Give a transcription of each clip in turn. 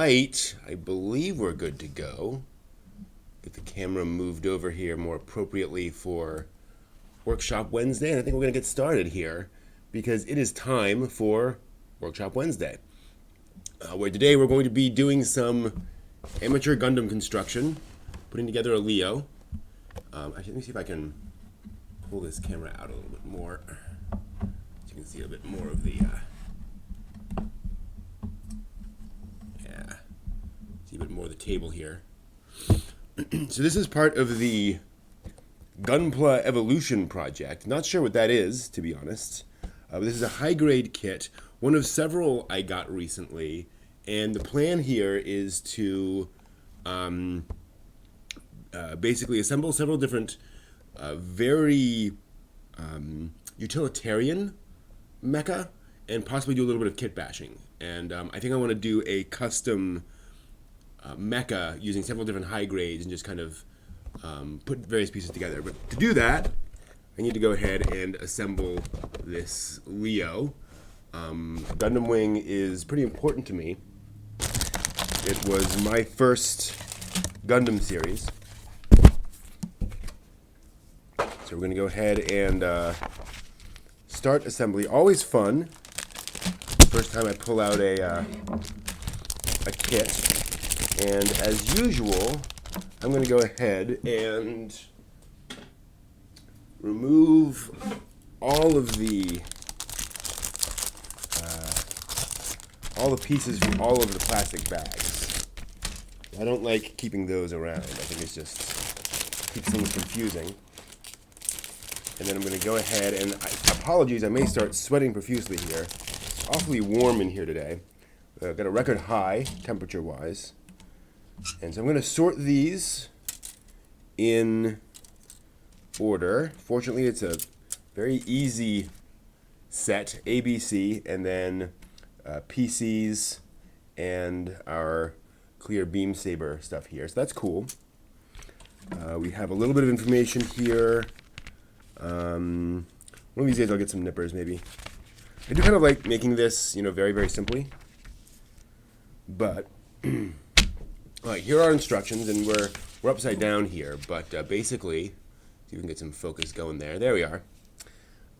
right, I believe we're good to go. Get the camera moved over here more appropriately for Workshop Wednesday, and I think we're going to get started here because it is time for Workshop Wednesday. Where today we're going to be doing some amateur Gundam construction, putting together a Leo. Actually, let me see if I can pull this camera out a little bit more so you can see a bit more of the see a bit more of the table here. So this is part of the Gunpla Evolution project. Not sure what that is, to be honest. But this is a high-grade kit, one of several I got recently, and the plan here is to basically assemble several different very utilitarian mecha and possibly do a little bit of kit bashing. And I think I want to do a custom mecha using several different high grades and just kind of put various pieces together. But to do that, I need to go ahead and assemble this Leo. Gundam Wing is pretty important to me. It was my first Gundam series. So we're going to go ahead and start assembly. Always fun. First time I pull out a kit. And as usual, I'm going to go ahead and remove all the pieces from all of the plastic bags. I don't like keeping those around. I think it just keeps things confusing. And then I'm going to go ahead and, apologies, I may start sweating profusely here. It's awfully warm in here today. I've got a record high, temperature-wise. And so I'm going to sort these in order. Fortunately, it's a very easy set, ABC, and then PCs and our clear beam saber stuff here. So that's cool. We have a little bit of information here. One of these days I'll get some nippers, maybe. I do kind of like making this, very, very simply. But all right, here are instructions, and we're upside down here. But basically, see if we can get some focus going there. There we are.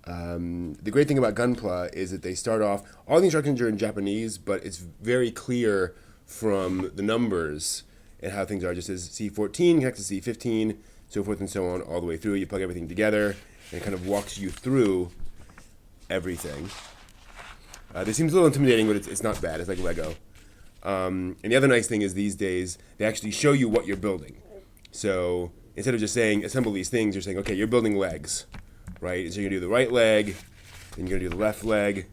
The great thing about Gunpla is that they start off. All the instructions are in Japanese, but it's very clear from the numbers and how things are. It just says C14 connects to C15, so forth and so on, all the way through. You plug everything together, and it kind of walks you through everything. This seems a little intimidating, but it's not bad. It's like Lego. And the other nice thing is these days, they actually show you what you're building. So instead of just saying, assemble these things, you're saying, okay, you're building legs, right? So you're going to do the right leg, then you're going to do the left leg,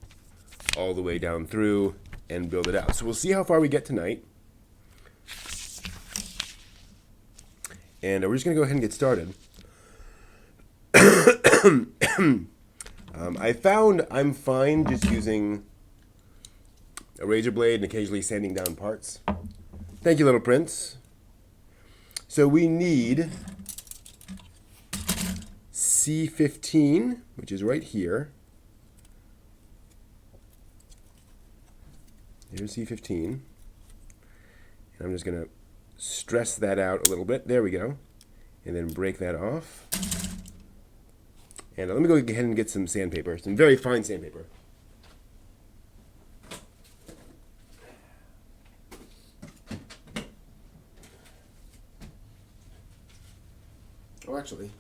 all the way down through, and build it out. So we'll see how far we get tonight. And we're just going to go ahead and get started. I found I'm fine just using a razor blade and occasionally sanding down parts. Thank you, little prince. So we need C15, which is right here. Here's C15. And I'm just going to stress that out a little bit. There we go. And then break that off. And let me go ahead and get some sandpaper, some very fine sandpaper. Oh, actually,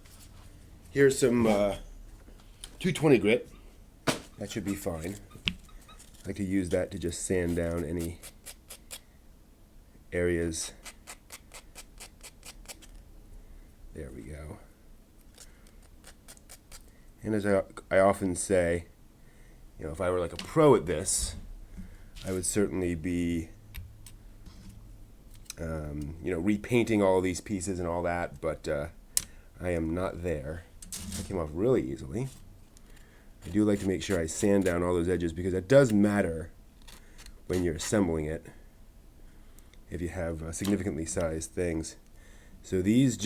here's some 220 grit. That should be fine. I like to use that to just sand down any areas. There we go. And as I often say, if I were like a pro at this, I would certainly be, repainting all these pieces and all that, but I am not there. That came off really easily. I do like to make sure I sand down all those edges because that does matter when you're assembling it if you have significantly sized things. So these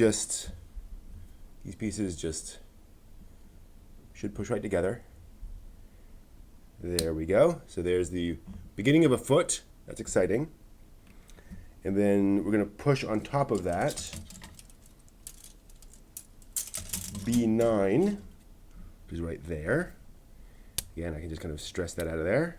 pieces just should push right together. There we go. So there's the beginning of a foot. That's exciting. And then we're going to push on top of that B9, which is right there. Again, I can just kind of stress that out of there.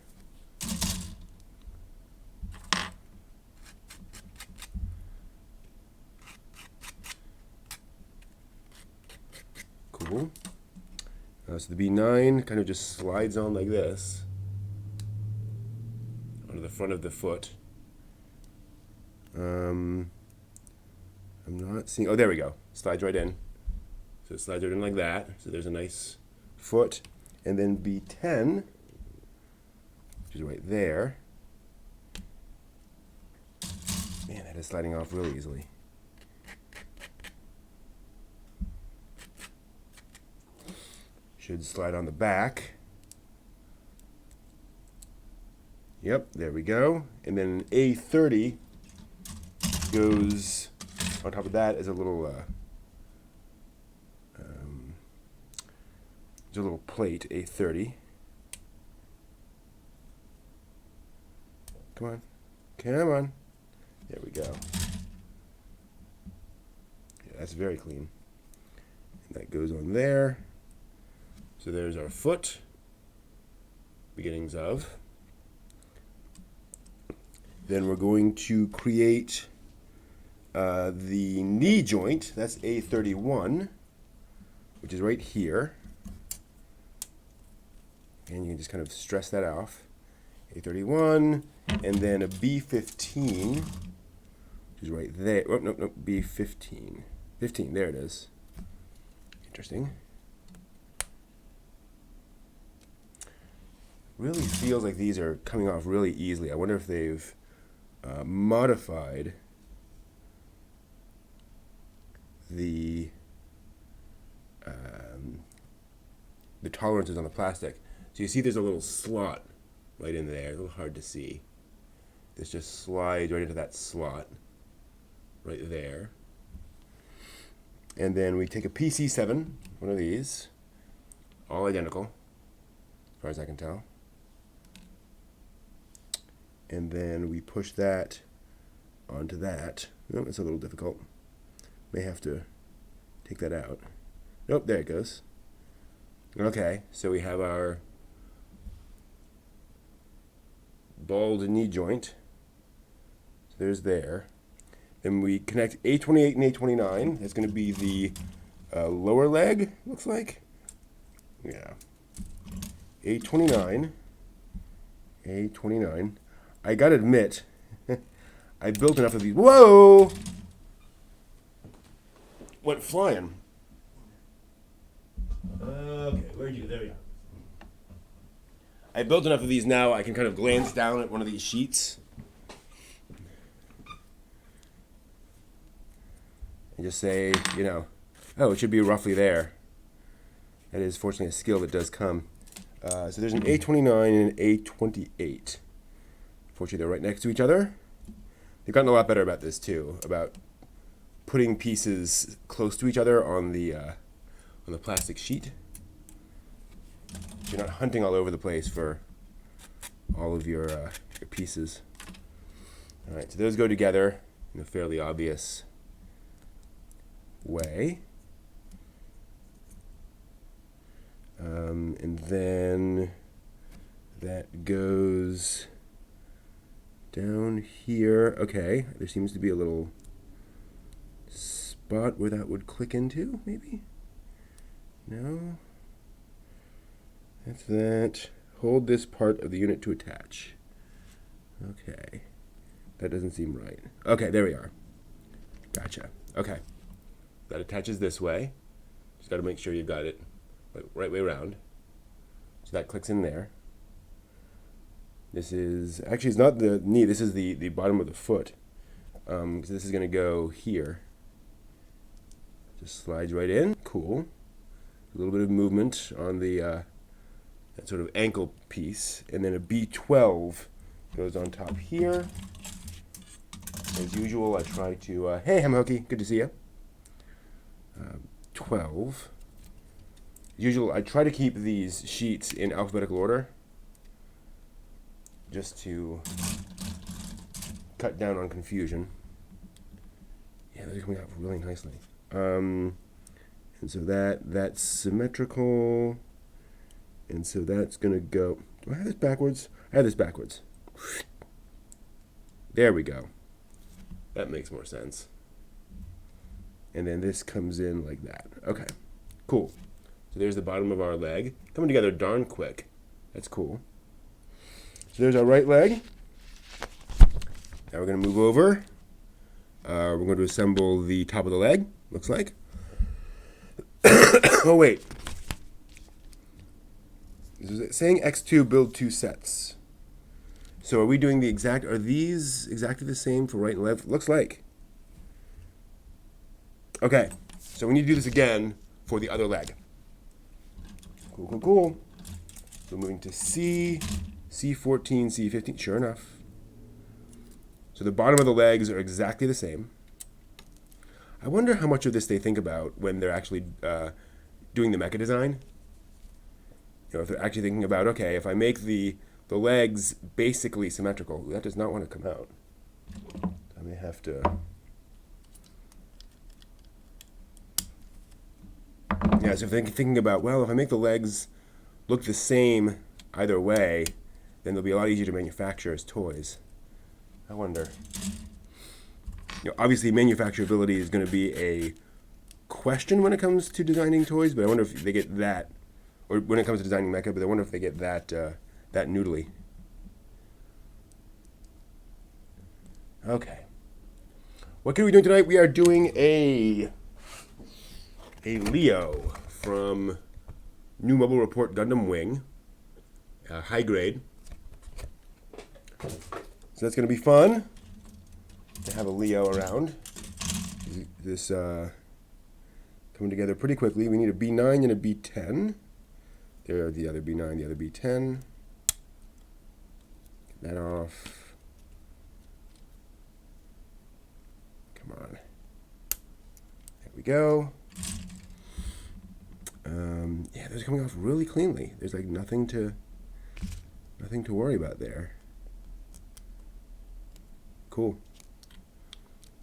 Cool. So the B9 kind of just slides on like this onto the front of the foot. I'm not seeing. Oh, there we go. Slides right in. So it slides right in like that. So there's a nice foot. And then B10, which is right there. Man, that is sliding off really easily. Should slide on the back. Yep, there we go. And then A30 goes on top of that as a little there's a little plate, A30. Come on. Come on. There we go. Yeah, that's very clean. And that goes on there. So there's our foot. Beginnings of. Then we're going to create the knee joint. That's A31, which is right here. And you can just kind of stress that off. A31, and then a B15, which is right there. Oh, no, B15. 15, there it is. Interesting. Really feels like these are coming off really easily. I wonder if they've modified the tolerances on the plastic. So you see there's a little slot right in there, a little hard to see. This just slides right into that slot right there. And then we take a PC7, one of these, all identical, as far as I can tell. And then we push that onto that. Oh, it's a little difficult. May have to take that out. Nope, there it goes. Okay, so we have our bald knee joint. So there's there. Then we connect A28 and A29. That's going to be the lower leg, looks like. Yeah. A29. A29. I gotta admit, I built enough of these. Whoa! Went flying. Okay, where'd you go? There we go. I built enough of these now, I can kind of glance down at one of these sheets. And just say, you know, oh, it should be roughly there. That is fortunately a skill that does come. So there's an A29 and an A28. Fortunately, they're right next to each other. They've gotten a lot better about this too, about putting pieces close to each other on the plastic sheet. So you're not hunting all over the place for all of your pieces. All right, so those go together in a fairly obvious way. And then that goes down here. Okay, there seems to be a little spot where that would click into, maybe? No? That's that. Hold this part of the unit to attach. Okay. That doesn't seem right. Okay, there we are. Gotcha. Okay. That attaches this way. Just got to make sure you've got it right way around. So that clicks in there. This is, actually it's not the knee, this is the bottom of the foot. So this is going to go here. Just slides right in. Cool. A little bit of movement on the that sort of ankle piece. And then a B12 goes on top here. As usual, I try to, hey, Hamhookie, good to see you. 12. As usual, I try to keep these sheets in alphabetical order, just to cut down on confusion. Yeah, they're coming out really nicely. And so that's symmetrical. And so that's going to go... Do I have this backwards? I have this backwards. There we go. That makes more sense. And then this comes in like that. Okay, cool. So there's the bottom of our leg. Coming together darn quick. That's cool. So there's our right leg. Now we're going to move over. We're going to assemble the top of the leg, looks like. Oh, wait. This is saying X2 build 2 sets. So are we doing the exact, are these exactly the same for right and left? Looks like. Okay, so we need to do this again for the other leg. Cool, cool, cool. So moving to C, C14, C15, sure enough. So the bottom of the legs are exactly the same. I wonder how much of this they think about when they're actually doing the mecha design. You know, if they're actually thinking about, okay, if I make the legs basically symmetrical, that does not want to come out. I may have to... Yeah, so if they're thinking about, well, if I make the legs look the same either way, then they'll be a lot easier to manufacture as toys. I wonder. You know, obviously, manufacturability is going to be a question when it comes to designing toys, but I wonder if they get that, or when it comes to designing mecha, but I wonder if they get that that noodly. Okay. What are we doing tonight? We are doing a Leo from New Mobile Report Gundam Wing, high grade. So that's going to be fun to have a Leo around. This coming together pretty quickly. We need a B9 and a B10. There are the other B9, the other B10. Get that off. Come on. There we go. Yeah, those are coming off really cleanly. There's like nothing to worry about there. Cool.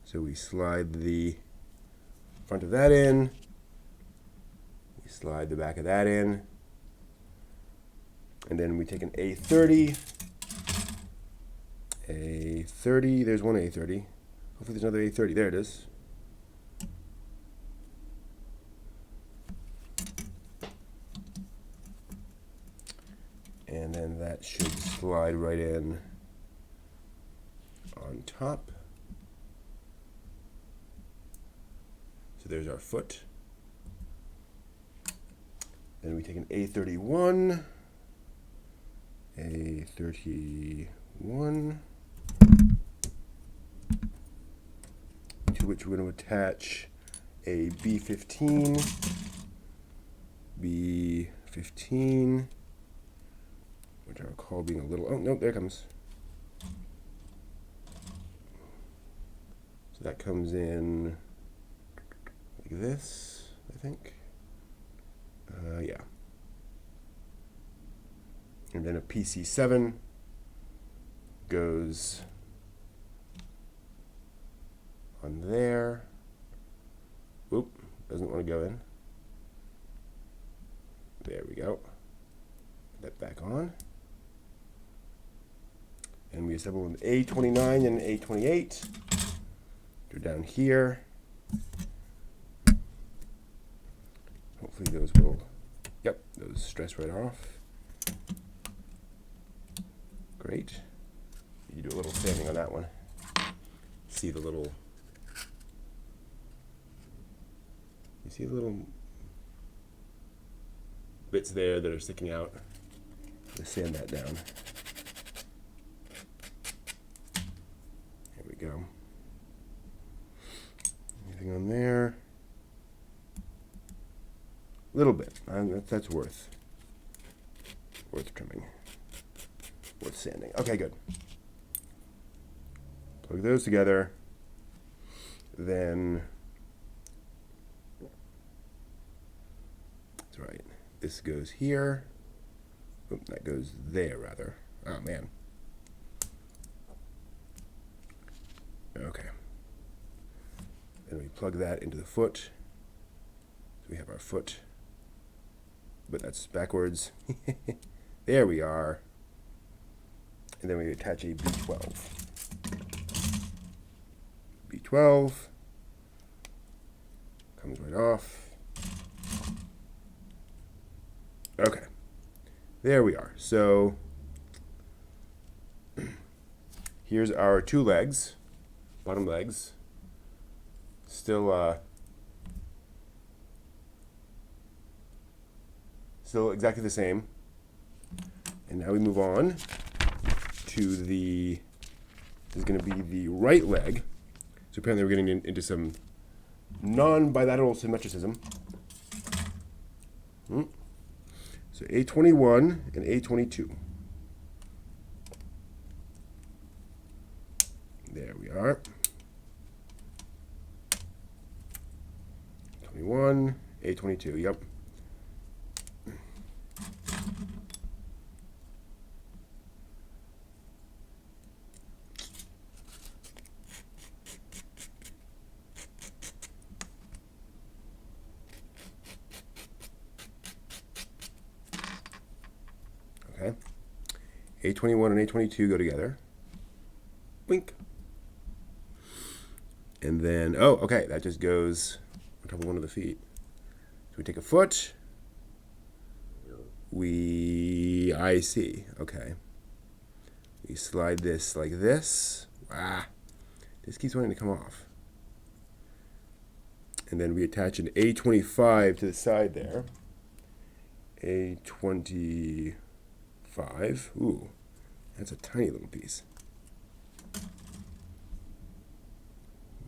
So we slide the front of that in. We slide the back of that in. And then we take an A30. A30, there's one A30. Hopefully there's another A30. There it is. And then that should slide right in on top. So there's our foot. Then we take an A31. A31. To which we're going to attach a B15. B15. Which I recall being a little... Oh, no, there it comes. So that comes in like this, I think. Yeah. And then a PC7 goes on there. Oop, doesn't want to go in. There we go. Put that back on. And we assemble an A29 and an A28. Go down here. Hopefully those will, yep, those stress right off. Great. You do a little sanding on that one. See the little, you see the little bits there that are sticking out. Let's sand that down. There we go. Anything on there? A little bit. That's worth trimming. Worth sanding. Okay, good. Plug those together. Then that's right. This goes here. Oop, that goes there, rather. Oh, man. Okay. And we plug that into the foot. So we have our foot, but that's backwards. There we are. And then we attach a B12. B12 comes right off. Okay. There we are. So here's our two legs, bottom legs. Still exactly the same. And now we move on to this is going to be the right leg. So apparently we're getting into some non-bilateral symmetricism. So A21 and A22. There we are. 21, A22, yep. Okay. A21 and A22 go together. Wink. And then, oh, okay, that just goes on top of one of the feet. So we take a foot. I see, okay. We slide this like this. Ah, this keeps wanting to come off. And then we attach an A25 to the side there. A25. Ooh, that's a tiny little piece.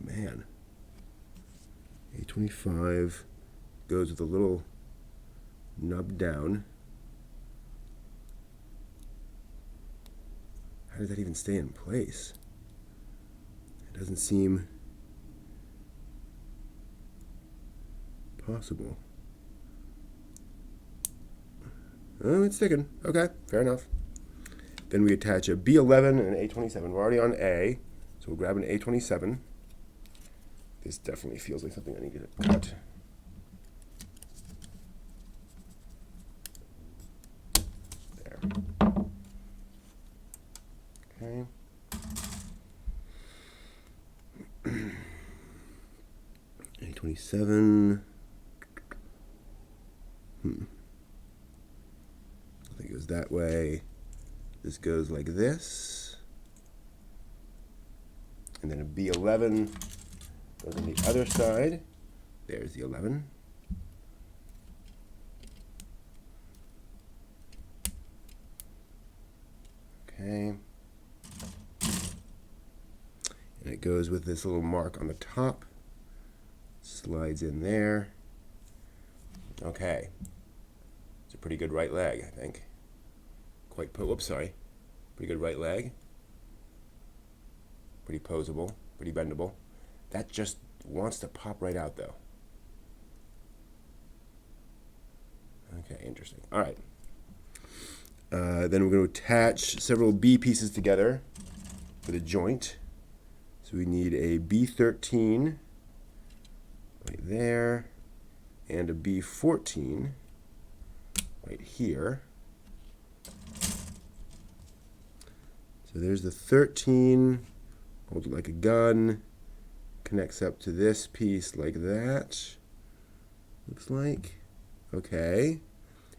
Man. A25 goes with a little nub down. How does that even stay in place? It doesn't seem possible. Oh, it's sticking. Okay, fair enough. Then we attach a B11 and an A27. We're already on A, so we'll grab an A27. This definitely feels like something I need to cut. There. Okay. A27. I think it goes that way. This goes like this. And then a B11 goes on the other side. There's the 11. Okay. And it goes with this little mark on the top. Slides in there. Okay. It's a pretty good right leg, I think. Whoops, sorry. Pretty good right leg. Pretty posable, pretty bendable. That just wants to pop right out, though. Okay, interesting. All right. Then we're going to attach several B pieces together for the joint. So we need a B13 right there and a B14 right here. So there's the 13, hold it like a gun, connects up to this piece like that, looks like. Okay,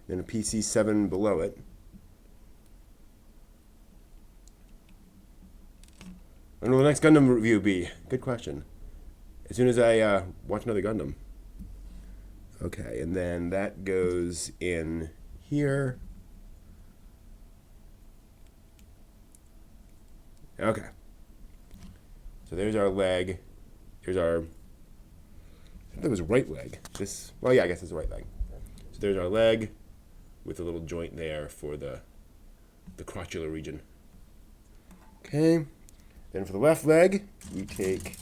then a PC7 below it. When will the next Gundam review be? Good question. As soon as I watch another Gundam. Okay, and then that goes in here. Okay. So there's our leg. Here's our, I think that was right leg. This, well, yeah, I guess it's the right leg. So there's our leg with a little joint there for the crotchular region. Okay. Then for the left leg, we take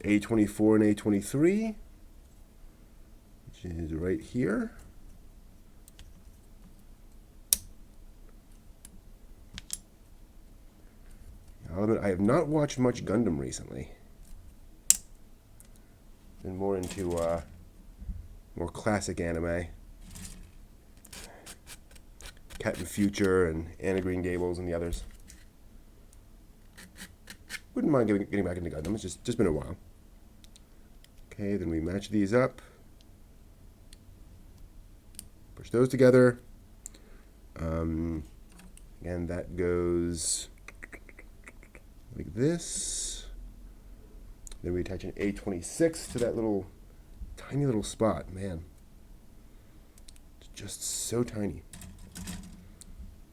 A24 and A23, which is right here. I'll admit, I have not watched much Gundam recently. Been more into more classic anime. Captain Future and Anna Green Gables and the others. Wouldn't mind getting back into Gundam. It's just been a while. Okay, then we match these up. Push those together. And that goes like this. Then we attach an A26 to that little, tiny little spot. Man, it's just so tiny.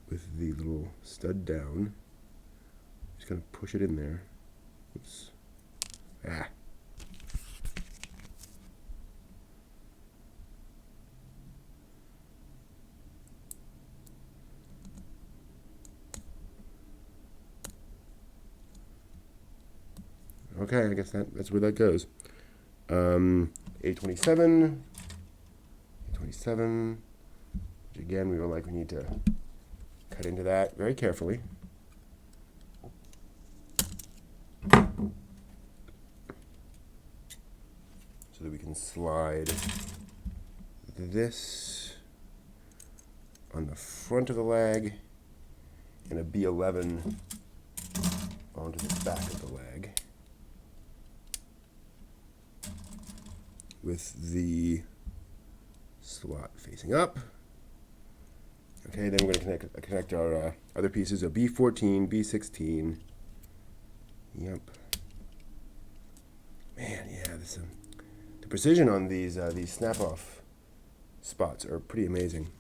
With the little stud down. Just gonna push it in there. Oops. Ah. Okay, I guess that's where that goes. A27. A27. Which again, we need to cut into that very carefully. So that we can slide this on the front of the leg and a B11 onto the back of the leg. With the slot facing up. Okay, then we're going to connect our other pieces, a B14, B16. Yep. Man, yeah, the precision on these snap-off spots are pretty amazing.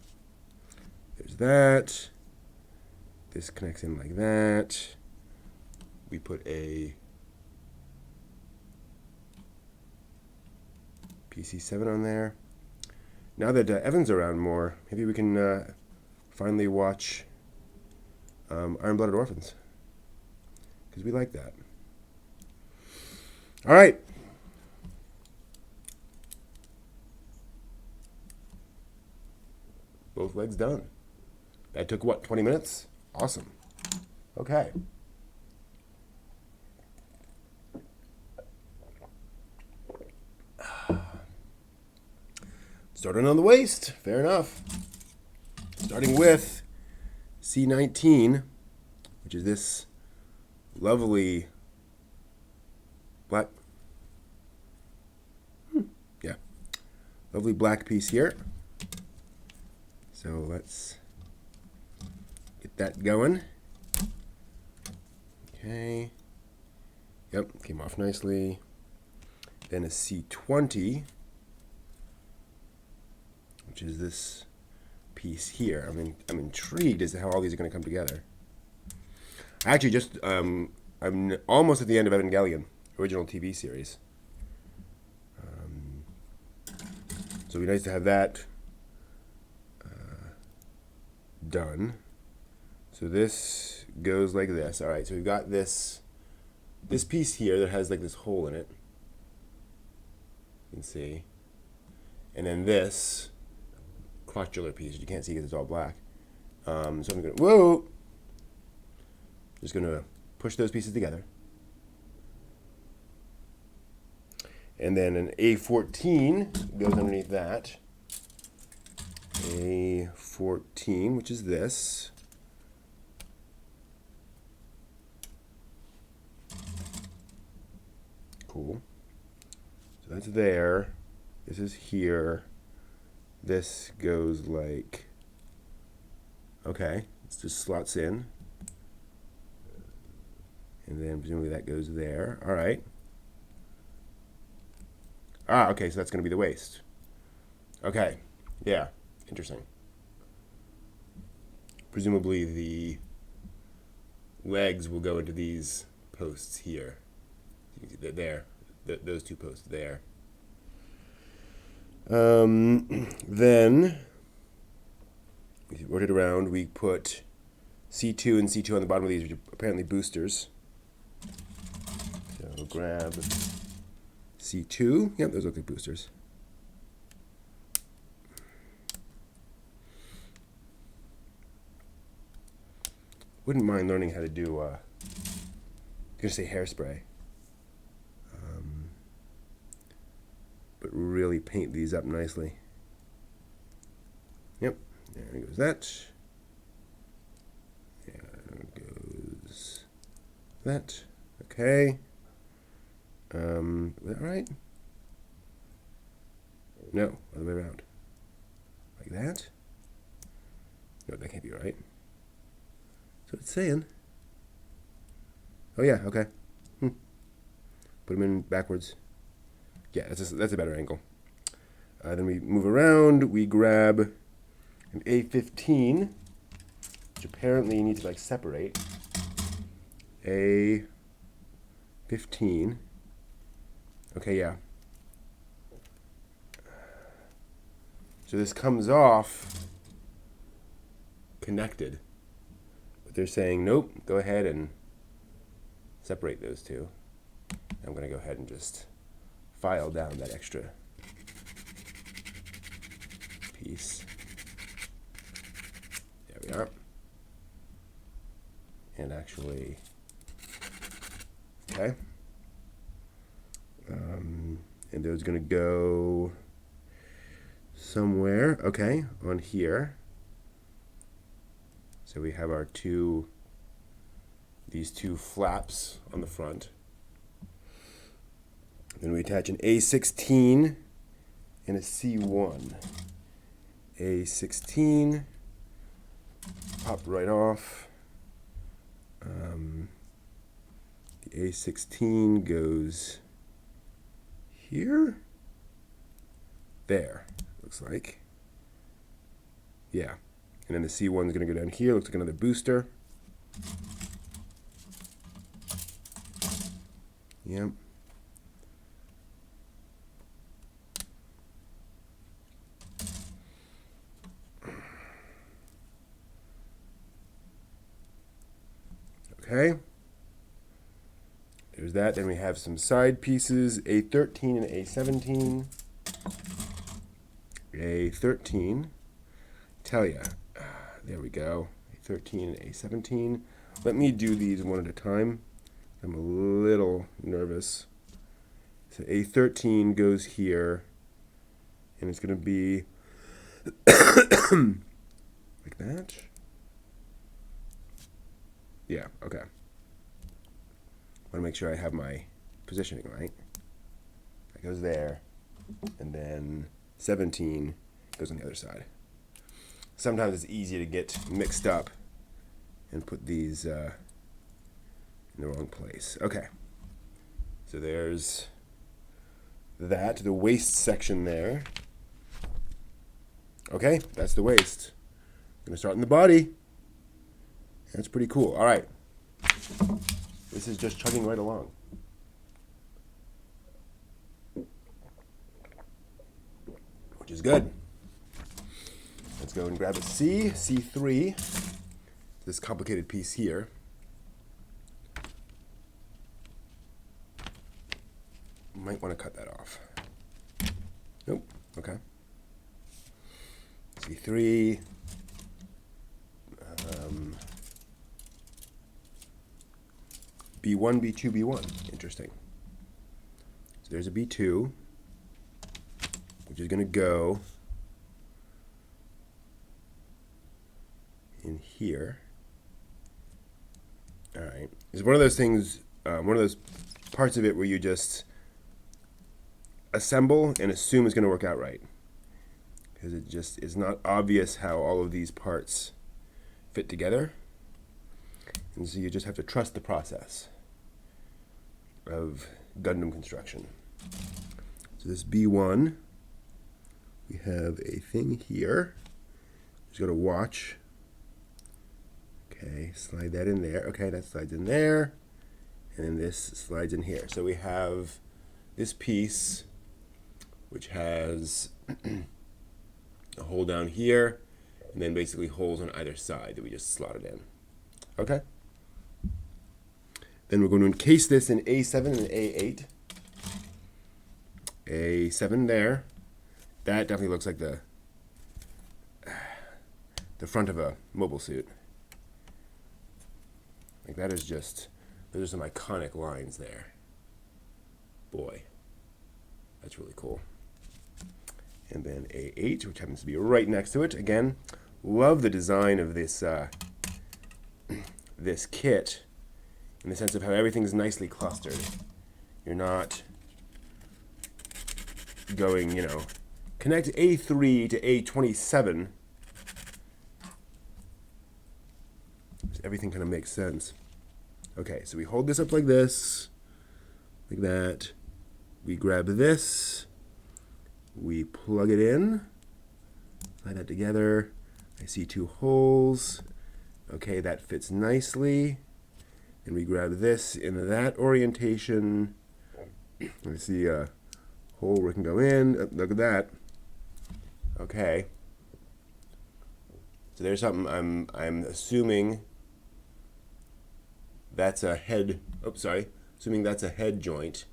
There's that. This connects in like that. We put a PC7 on there. Now that Evan's around more, maybe we can finally watch Iron-Blooded Orphans, because we like that. All right. Both legs done. That took, what, 20 minutes? Awesome. Okay. Starting on the waist. Fair enough. Starting with C19, which is this lovely black, lovely black piece here. So let's get that going. Okay. Yep, came off nicely. Then a C20, which is this piece here. I'm intrigued as to how all these are going to come together. Actually, just I'm almost at the end of Evangelion, original TV series. So it'd be nice to have that done. So this goes like this. All right, so we've got this piece here that has like this hole in it. You can see. And then this crotchular piece, you can't see because it's all black. So I'm gonna, just gonna push those pieces together. And then an A14 goes underneath that. A14, which is this. Cool. So that's there. This is here. This goes like, okay, it just slots in. And then presumably that goes there. All right. Ah, okay, so that's going to be the waist. Okay, yeah, interesting. Presumably the legs will go into these posts here. You can see that there, those two posts there. Then we rotate around. We put C2 and C2 on the bottom of these, which are apparently boosters. So grab C2. Yep, those look like boosters. Wouldn't mind learning how to do gonna say hairspray. But really paint these up nicely. Yep, there goes that. There goes that. Okay. Was that right? No, other way around. Like that? No, that can't be right. So it's saying. Oh yeah, okay. Put them in backwards. Yeah, that's a better angle. Then we move around. We grab an A15, which apparently you need to like separate. A15. Okay, yeah. So this comes off connected. But they're saying, nope, go ahead and separate those two. I'm going to go ahead and just file down that extra piece. There we are. And actually, okay. And those going to go somewhere, okay, on here. So we have our these two flaps on the front. Then we attach an A16 and a C1. A16, pop right off. The A16 goes here? There, looks like. Yeah. And then the C1 is going to go down here. Looks like another booster. Yep. Okay. There's that. Then we have some side pieces, A13 and A17. A13. Tell ya. There we go. A13 and A17. Let me do these one at a time. I'm a little nervous. So A13 goes here, and it's going to be like that. Yeah, okay. I want to make sure I have my positioning right. That goes there, and then 17 goes on the other side. Sometimes it's easy to get mixed up and put these in the wrong place. Okay, so there's that, the waist section there. Okay, that's the waist. I'm gonna start in the body. That's pretty cool. All right, this is just chugging right along. Which is good. Let's go and grab a C3, this complicated piece here. Might want to cut that off. Nope, okay. C3. B1, B2, B1. Interesting. So there's a B2, which is going to go in here. All right. It's one of those things, one of those parts of it where you just assemble and assume it's going to work out right. Because it just is not obvious how all of these parts fit together. And so you just have to trust the process of Gundam construction. So this B1, we have a thing here. Just got to watch. Okay, slide that in there. Okay, that slides in there. And then this slides in here. So we have this piece, which has a hole down here, and then basically holes on either side that we just slotted in. Okay? Then we're going to encase this in A7 and A8. A7 there. That definitely looks like the front of a mobile suit. Like that is just Those are some iconic lines there. Boy, that's really cool. And then A8, which happens to be right next to it. Again, love the design of this this kit in the sense of how everything's nicely clustered. You're not going, you know, connect A3 to A27. Everything kind of makes sense. Okay, so we hold this up like this, like that. We grab this. We plug it in, slide that together. I see two holes. Okay, that fits nicely. And we grab this in that orientation. I see a hole where it can go in. Oh, look at that. Okay. So there's something I'm assuming that's a head. Oops, sorry. Assuming that's a head joint.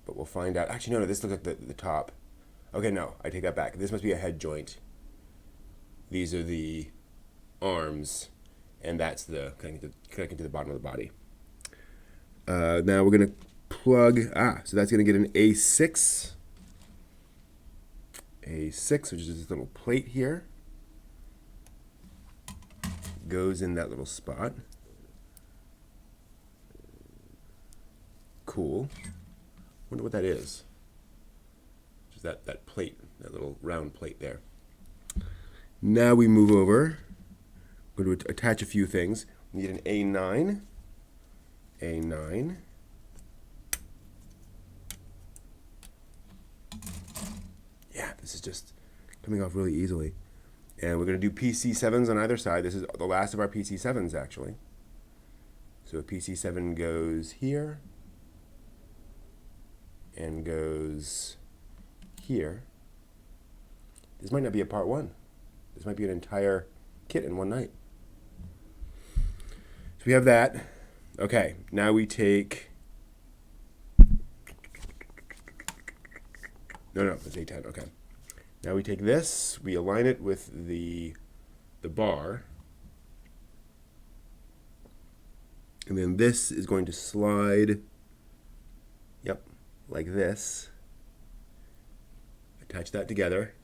But we'll find out. Actually, no, this looks like the top. Okay, no, I take that back. This must be a head joint. These are the arms, and that's the connecting to the bottom of the body. Now we're going to plug, so that's going to get an A6. A6, which is this little plate here. Goes in that little spot. Cool. Wonder what that is. Just that plate, that little round plate there. Now we move over. We're going to attach a few things. We need an A9. A9. Yeah, this is just coming off really easily. And we're going to do PC7s on either side. This is the last of our PC7s, actually. So a PC7 goes here and goes here. This might not be a part one. This might be an entire kit in one night. So we have that. Okay, now we take... No, it's A10, okay. Now we take this, we align it with the bar. And then this is going to slide, yep, like this. Attach that together.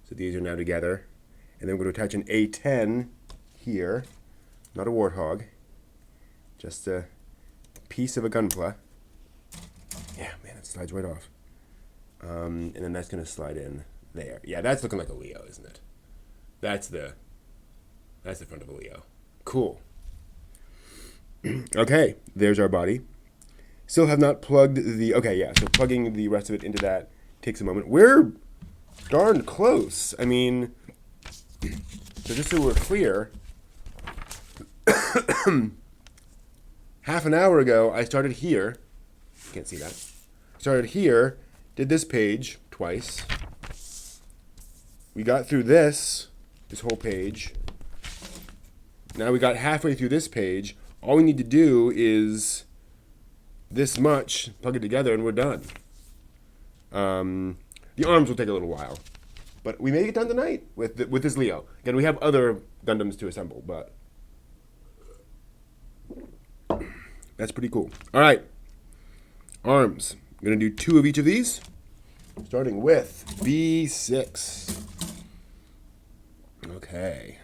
So these are now together. And then we're going to attach an A10 here. Not a warthog. Just a piece of a Gunpla. Yeah, man, it slides right off. And then that's going to slide in there. Yeah, that's looking like a Leo, isn't it? That's the front of a Leo. Cool. Okay, there's our body. Still have not plugged the... Okay, yeah, so plugging the rest of it into that takes a moment. We're darn close. I mean, so just so we're clear, half an hour ago, I started here. Can't see that. Started here, did this page twice. We got through this whole page. Now we got halfway through this page. All we need to do is this much, plug it together, and we're done. The arms will take a little while, but we may get done tonight with this Leo. Again, we have other Gundams to assemble, but that's pretty cool. All right, arms. I'm gonna do 2 of each of these, starting with B6. Okay.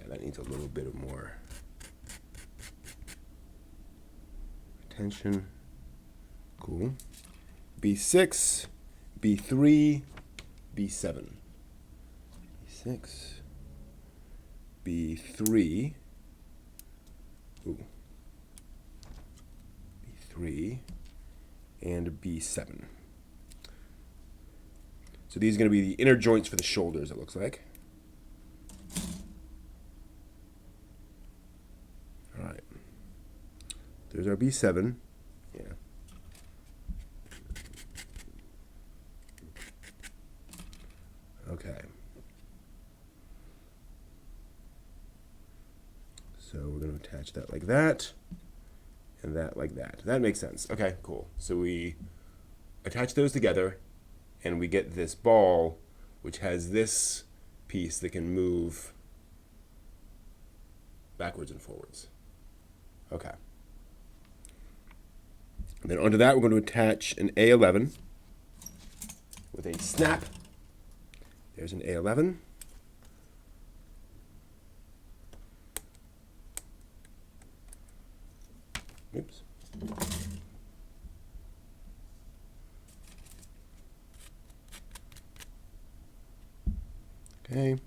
That needs a little bit of more attention. Cool. B6, B3, B7. B6, B3, B3, and B7. So these are going to be the inner joints for the shoulders, it looks like. Alright. There's our B7. Yeah. Okay. So we're going to attach that like that, and that like that. That makes sense. Okay, cool. So we attach those together, and we get this ball which has this piece that can move backwards and forwards. Okay. And then onto that, we're going to attach an A11 with a snap. There's an A11. Oops. Okay.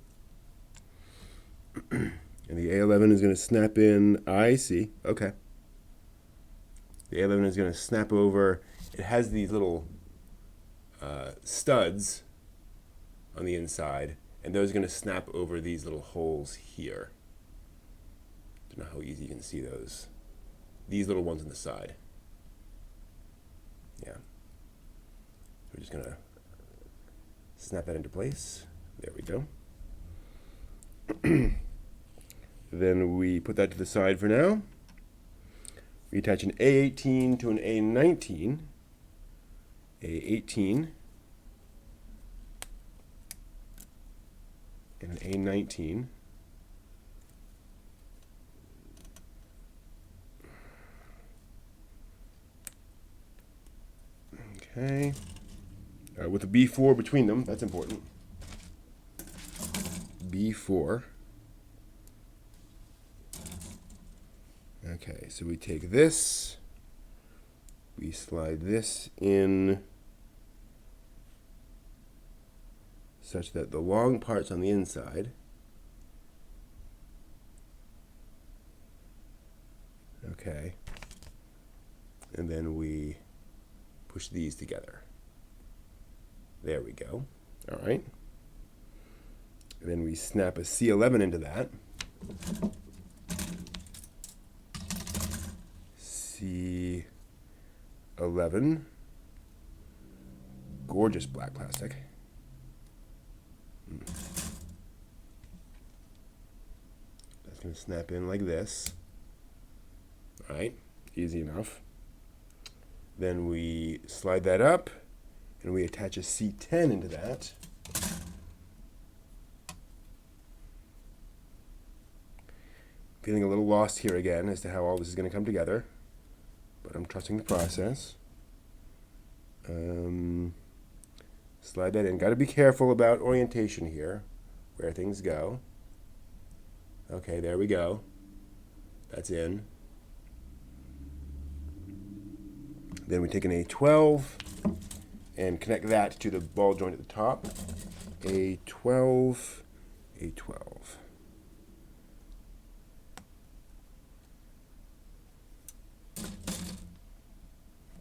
And the A11 is going to snap in. I see. Okay. The A11 is going to snap over. It has these little studs on the inside, and those are going to snap over these little holes here. Don't know how easy you can see those. These little ones on the side. Yeah. We're just going to snap that into place. There we go. Then we put that to the side for now. We attach an A18 to an A19. A18 and an A19. Okay. With a B4 between them, that's important. B4. Okay, so we take this, we slide this in such that the long part's on the inside. Okay. And then we push these together. There we go. All right. And then we snap a C11 into that. C11. Gorgeous black plastic. That's going to snap in like this. All right, easy enough. Then we slide that up and we attach a C10 into that. Feeling a little lost here again as to how all this is going to come together, but I'm trusting the process. Slide that in. Got to be careful about orientation here, where things go. Okay, there we go. That's in. Then we take an A12 and connect that to the ball joint at the top. A12, A12.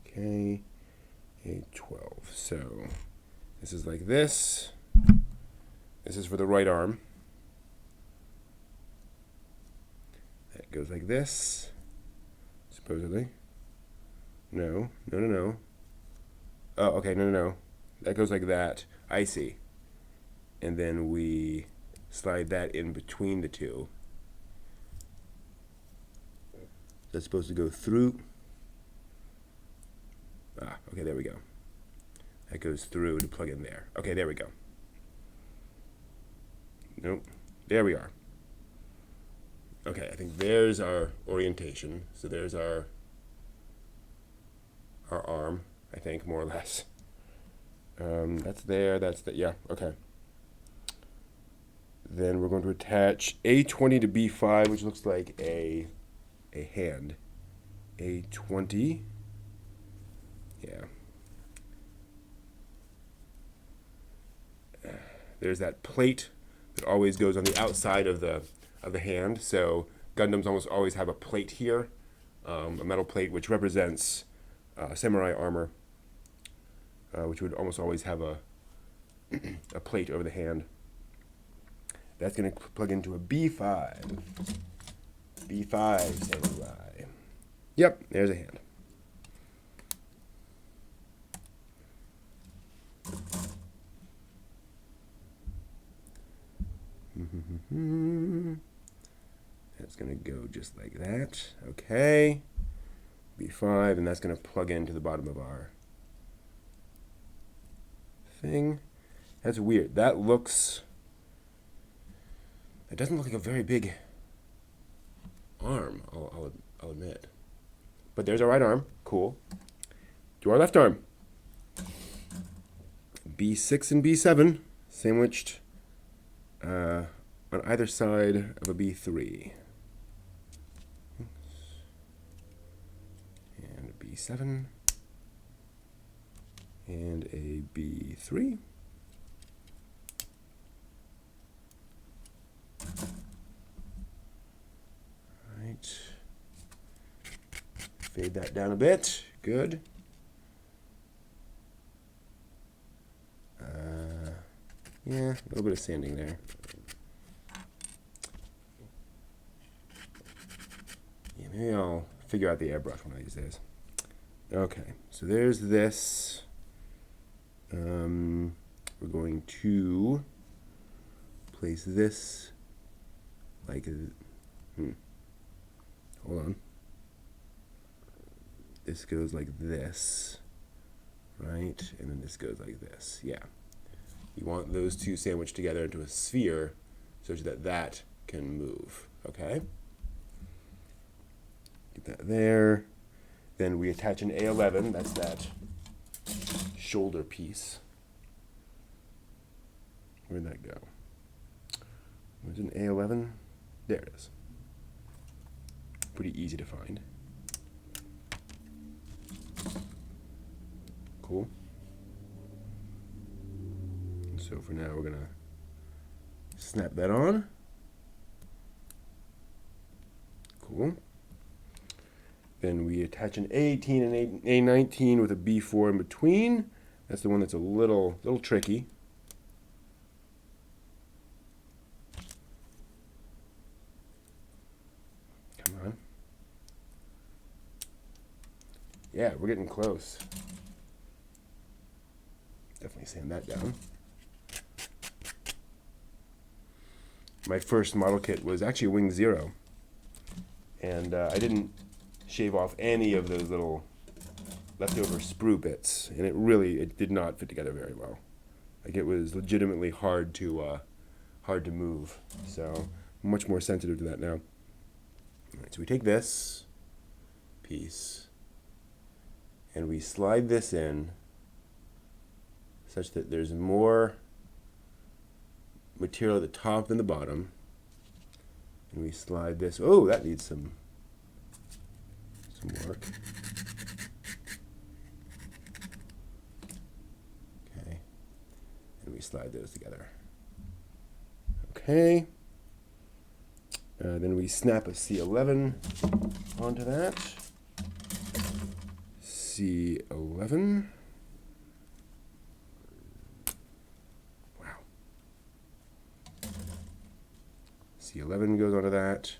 Okay, A12. So this is like this. This is for the right arm. That goes like this, supposedly. No. Oh, okay, no. That goes like that. I see. And then we slide that in between the two. That's supposed to go through. Ah, okay, there we go. That goes through to plug in there. Okay, there we go. Nope. There we are. Okay, I think there's our orientation. So there's our arm, I think, more or less. That's there, that's the, yeah, okay. Then we're going to attach A20 to B5, which looks like a hand. A20. Yeah. There's that plate that always goes on the outside of the hand. So Gundams almost always have a plate here, a metal plate which represents samurai armor, which would almost always have a plate over the hand. That's going to plug into a B5. B5 samurai. Yep, there's a hand. That's going to go just like that. Okay. B5, and that's going to plug into the bottom of our thing. That's weird. That looks... It doesn't look like a very big arm, I'll admit. But there's our right arm. Cool. Do our left arm. B6 and B7 sandwiched on either side of a B3. And a B7. And a B3. Right. Fade that down a bit. Good. Yeah, a little bit of sanding there. Yeah, maybe I'll figure out the airbrush one of these days. Okay, so there's this. We're going to place this like, hold on. This goes like this, right? And then this goes like this, yeah. You want those two sandwiched together into a sphere such that that can move, okay? Get that there. Then we attach an A11, that's that shoulder piece. Where'd that go? Where's an A11? There it is. Pretty easy to find. Cool. So for now, we're gonna snap that on. Cool. Then we attach an A18 and A19 with a B4 in between. That's the one that's a little tricky. Come on. Yeah, we're getting close. Definitely sand that down. My first model kit was actually a Wing Zero. And I didn't shave off any of those little leftover sprue bits. And it did not fit together very well. Like, it was legitimately hard to move. So I'm much more sensitive to that now. All right, so we take this piece and we slide this in such that there's more material at the top than the bottom. And we slide this. Oh, that needs some work. Okay. And we slide those together. Okay. Then we snap a C11 onto that. C11. C11 goes onto that,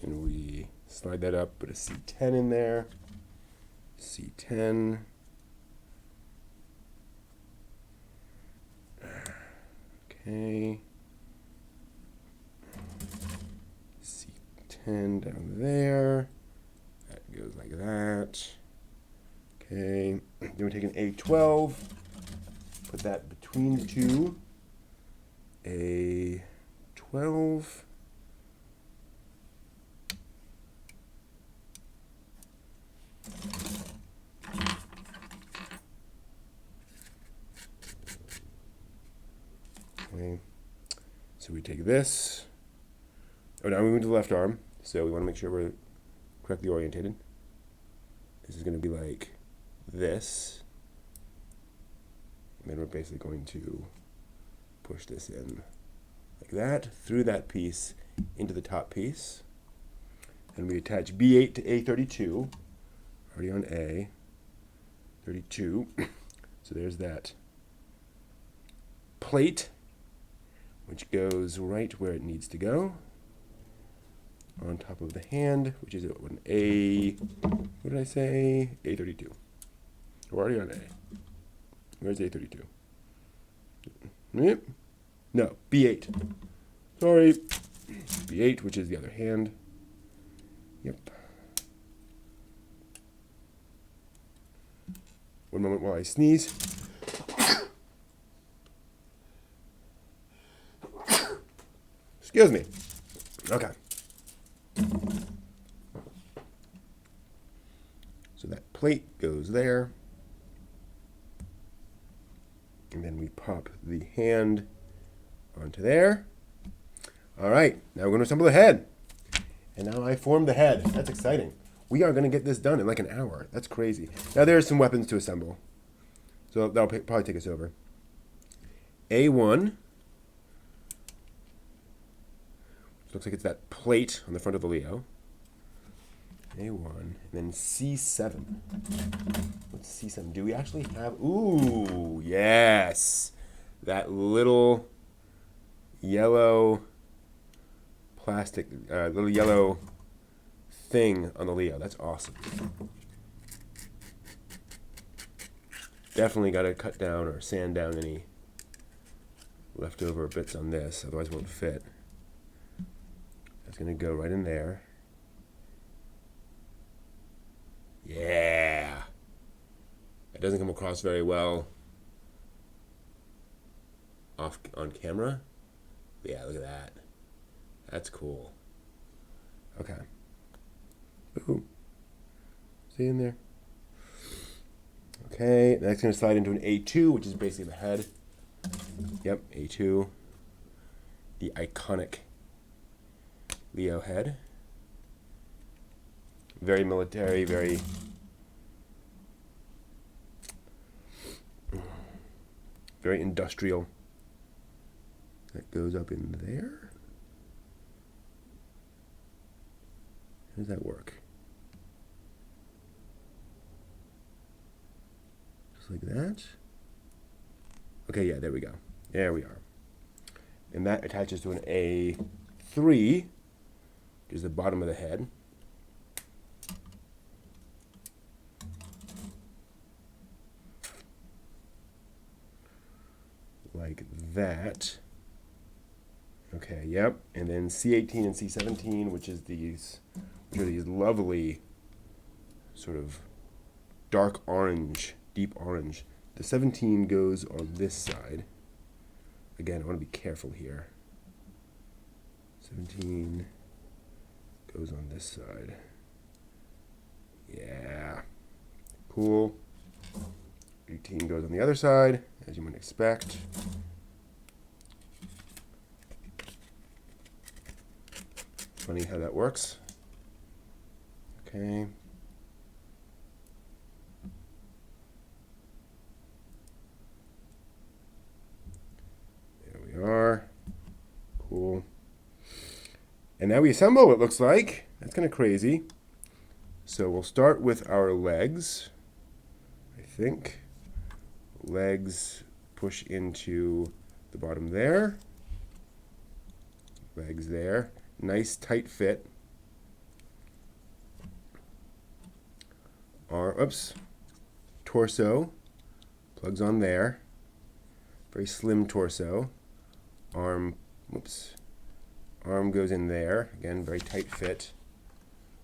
and we slide that up, put a C10 in there, C10, okay, C10 down there, that goes like that, okay, then we take an A12, put that between the two, A12. Okay. So we take this. Oh, now we move to the left arm. So we want to make sure we're correctly orientated. This is going to be like this. And then we're basically going to push this in like that, through that piece, into the top piece. And we attach B8 to A32, already on A, 32. So there's that plate, which goes right where it needs to go, on top of the hand, which is an A, what did I say? A32. We're already on A. Where's A32? Yep. No, B8. Sorry. B8, which is the other hand. Yep. One moment while I sneeze. Excuse me. Okay. So that plate goes there. And then we pop the hand onto there. All right, now we're going to assemble the head. And now I formed the head. That's exciting. We are going to get this done in like an hour. That's crazy. Now there's some weapons to assemble. So that'll probably take us over. A1. Looks like it's that plate on the front of the Leo. A1. And then C7. What's C7? Do we actually have... Ooh, yes. That little yellow plastic, little yellow thing on the Leo. That's awesome. Definitely got to cut down or sand down any leftover bits on this, otherwise it won't fit. That's going to go right in there. Yeah. It doesn't come across very well on camera. Yeah, look at that. That's cool. Okay. Ooh. See in there? Okay, that's going to slide into an A2, which is basically the head. Yep, A2. The iconic Leo head. Very military, very industrial. That goes up in there. How does that work? Just like that. Okay, yeah, there we go. There we are. And that attaches to an A3, which is the bottom of the head. Like that. Okay, yep. And then C18 and C17, which are these lovely sort of dark orange, deep orange. The 17 goes on this side. Again, I want to be careful here. 17 goes on this side. Yeah. Cool. 18 goes on the other side, as you might expect. Funny how that works. Okay. There we are. Cool. And now we assemble, it looks like. That's kind of crazy. So we'll start with our legs, I think. Legs push into the bottom there. Legs there. Nice tight fit. Torso plugs on there. Very slim torso. Arm goes in there. Again, very tight fit.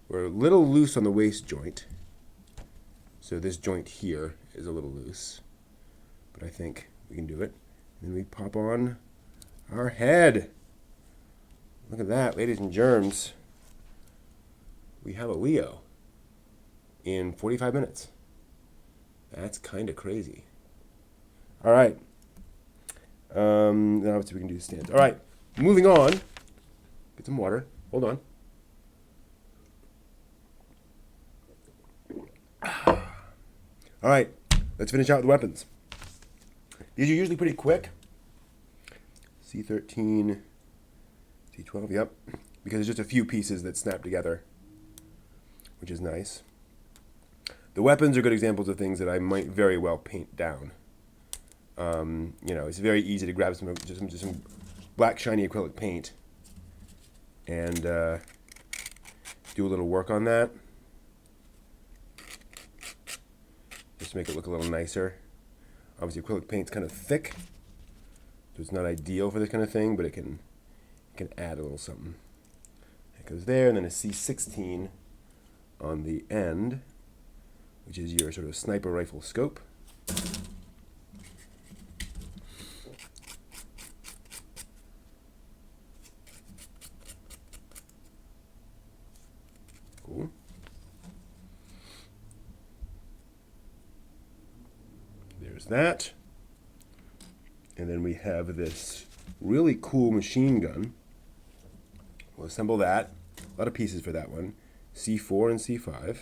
We're a little loose on the waist joint. So this joint here is a little loose. But I think we can do it. And then we pop on our head. Look at that, ladies and germs. We have a Leo in 45 minutes. That's kind of crazy. All right. Now let's see if we can do the stands. All right, moving on. Get some water. Hold on. All right, let's finish out with the weapons. These are usually pretty quick. C13, C12, yep. Because there's just a few pieces that snap together, which is nice. The weapons are good examples of things that I might very well paint down. You know, it's very easy to grab some black shiny acrylic paint and do a little work on that. Just to make it look a little nicer. Obviously, acrylic paint's kind of thick, so it's not ideal for this kind of thing, but it can add a little something. It goes there, and then a C16 on the end, which is your sort of sniper rifle scope. there's that. And then we have this really cool machine gun. We'll assemble that. A lot of pieces for that one. C4 and C5.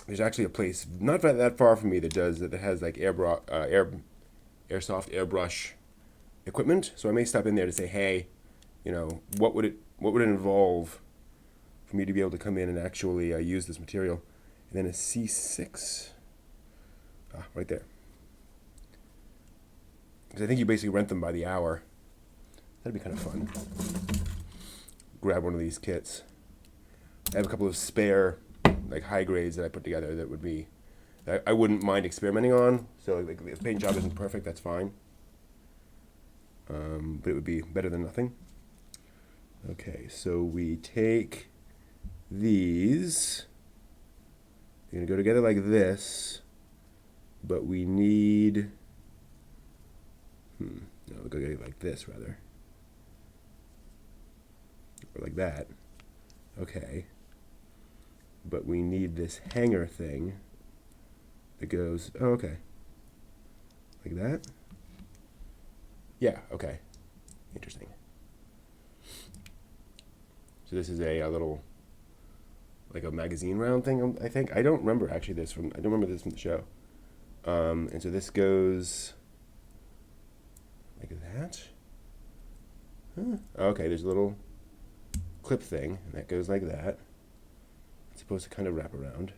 There's actually a place not that far from me that has like airsoft airbrush equipment. So I may stop in there to say, hey, you know, what would it involve for me to be able to come in and actually use this material? And then a C6, right there. Because I think you basically rent them by the hour. That'd be kind of fun. Grab one of these kits. I have a couple of spare, like high grades that I put together that would be, I wouldn't mind experimenting on. So like, if the paint job isn't perfect, that's fine. But it would be better than nothing. Okay, so we take these. They're gonna go together like this, but we need. No, we'll go get it like this rather, or like that. Okay, but we need this hanger thing that goes. Oh, okay, like that. Yeah. Okay. Interesting. So this is a little, like a magazine round thing, I think. I don't remember actually I don't remember this from the show. And so this goes like that. Huh. Okay, there's a little clip thing, and that goes like that. It's supposed to kind of wrap around.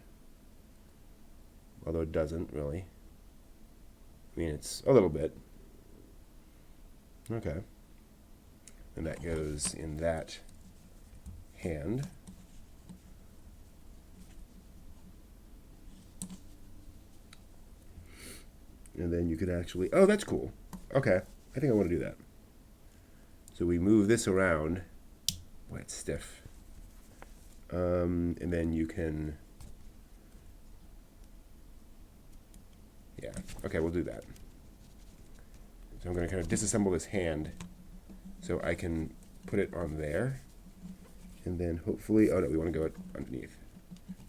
Although it doesn't really. I mean, it's a little bit. Okay. And that goes in that hand. And then you could actually, oh, that's cool. Okay, I think I want to do that. So we move this around. Boy, it's stiff. And then you can, yeah, okay, we'll do that. So I'm going to kind of disassemble this hand so I can put it on there. And then hopefully, oh no, we want to go underneath.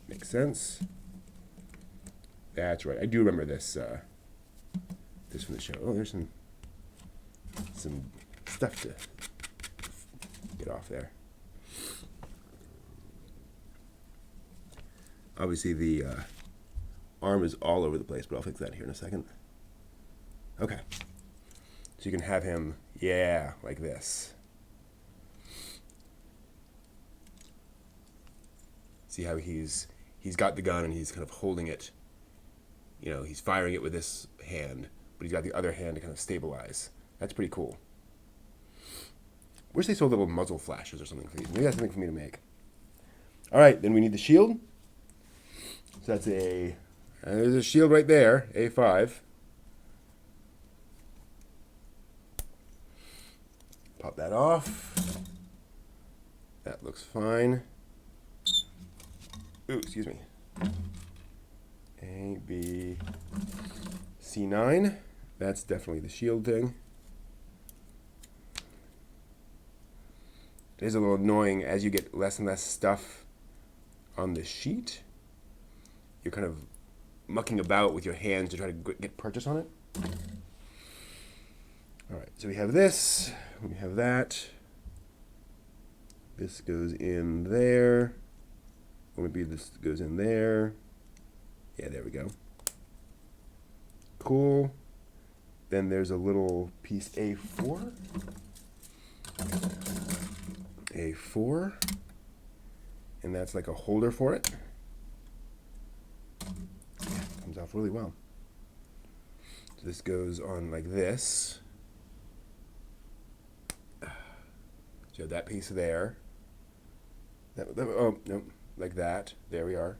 Makes sense. That's right. I do remember this this from the show. Oh, there's some stuff to get off there. Obviously the arm is all over the place, but I'll fix that here in a second. Okay. So you can have him, yeah, like this. See how he's got the gun and he's kind of holding it. You know, he's firing it with this hand, but he's got the other hand to kind of stabilize. That's pretty cool. Wish they sold little muzzle flashes or something for these. Maybe that's something for me to make. All right, then we need the shield. So that's there's a shield right there, A5. Pop that off. That looks fine. Ooh, excuse me. A, B, C9. That's definitely the shield thing. It is a little annoying as you get less and less stuff on the sheet. You're kind of mucking about with your hands to try to get purchase on it. All right, so we have this, we have that. This goes in there. Or maybe this goes in there. Yeah, there we go. Cool. Then there's a little piece A4. A4. And that's like a holder for it. Yeah, comes off really well. So this goes on like this. So you have that piece there. Oh, no. Like that. There we are.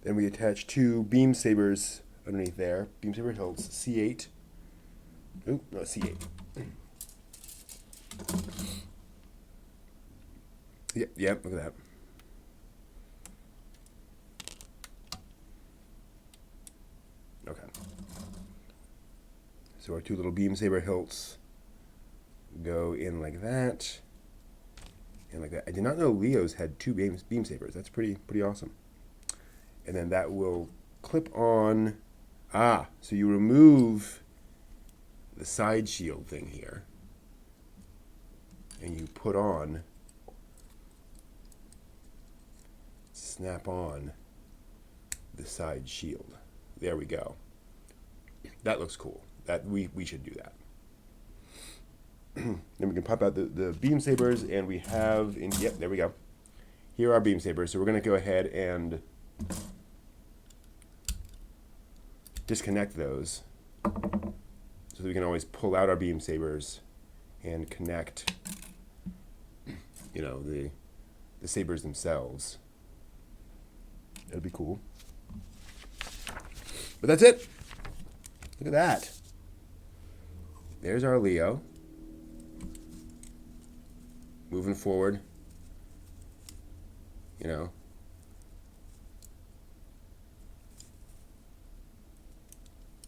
Then we attach two beam sabers underneath there. Beam saber hilts. C8. Oop, no, C8. Yep, look at that. Okay. So our two little beam saber hilts go in like that. And like that. I did not know Leo's had two beam sabers. That's pretty awesome. And then that will clip on. So you remove the side shield thing here. And you put on, snap on the side shield. There we go. That looks cool. That we should do that. Then we can pop out the beam sabers, and we have, yep, there we go. Here are beam sabers. So we're going to go ahead and disconnect those so that we can always pull out our beam sabers and connect, you know, the sabers themselves. That'd be cool. But that's it. Look at that. There's our Leo. Moving forward. You know.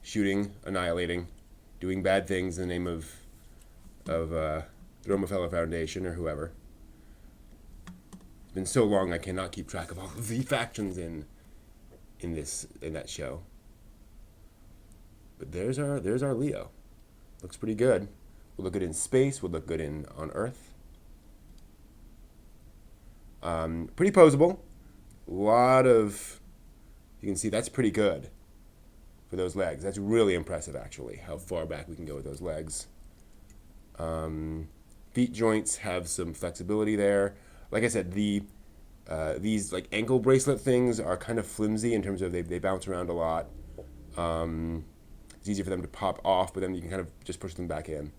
Shooting, annihilating, doing bad things in the name of the Romefeller Foundation or whoever. It's been so long I cannot keep track of all of the factions in that show. But there's our Leo. Looks pretty good. Will look good in space. Will look good on Earth. Pretty posable. A lot of, you can see that's pretty good for those legs. That's really impressive, actually, how far back we can go with those legs. Feet joints have some flexibility there. Like I said, these like ankle bracelet things are kind of flimsy in terms of they bounce around a lot. It's easy for them to pop off, but then you can kind of just push them back in.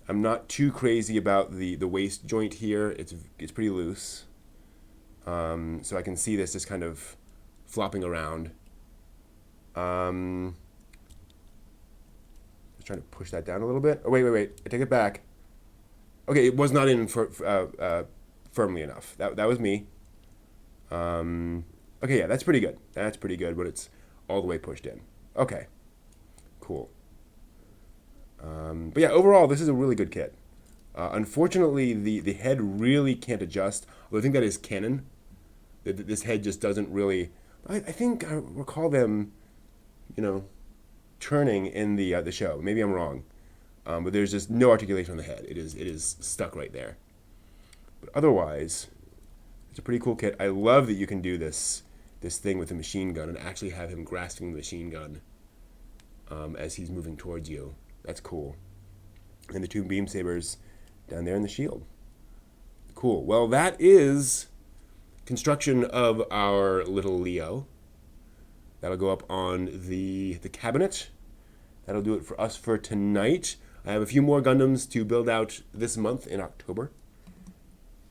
I'm not too crazy about the waist joint here. It's pretty loose. So I can see this just kind of flopping around. Just trying to push that down a little bit. Oh, wait. I take it back. Okay, it was not in firmly enough. That was me. Okay, yeah, that's pretty good. That's pretty good, but it's all the way pushed in. Okay, cool. But yeah, overall, this is a really good kit. Unfortunately, the head really can't adjust. Although I think that is canon. This head just doesn't really. I think I recall them, you know, turning in the show. Maybe I'm wrong, but there's just no articulation on the head. It is stuck right there. But otherwise, it's a pretty cool kit. I love that you can do this thing with the machine gun and actually have him grasping the machine gun as he's moving towards you. That's cool. And the two beam sabers down there in the shield. Cool. Well, that is construction of our little Leo. That'll go up on the cabinet. That'll do it for us for tonight. I have a few more Gundams to build out this month in October.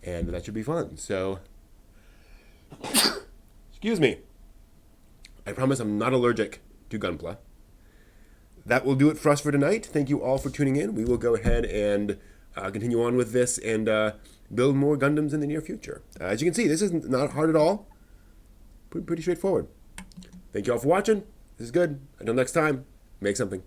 And that should be fun. So, excuse me. I promise I'm not allergic to Gunpla. That will do it for us for tonight. Thank you all for tuning in. We will go ahead and continue on with this and build more Gundams in the near future. As you can see, this is not hard at all. Pretty straightforward. Thank you all for watching. This is good. Until next time, make something.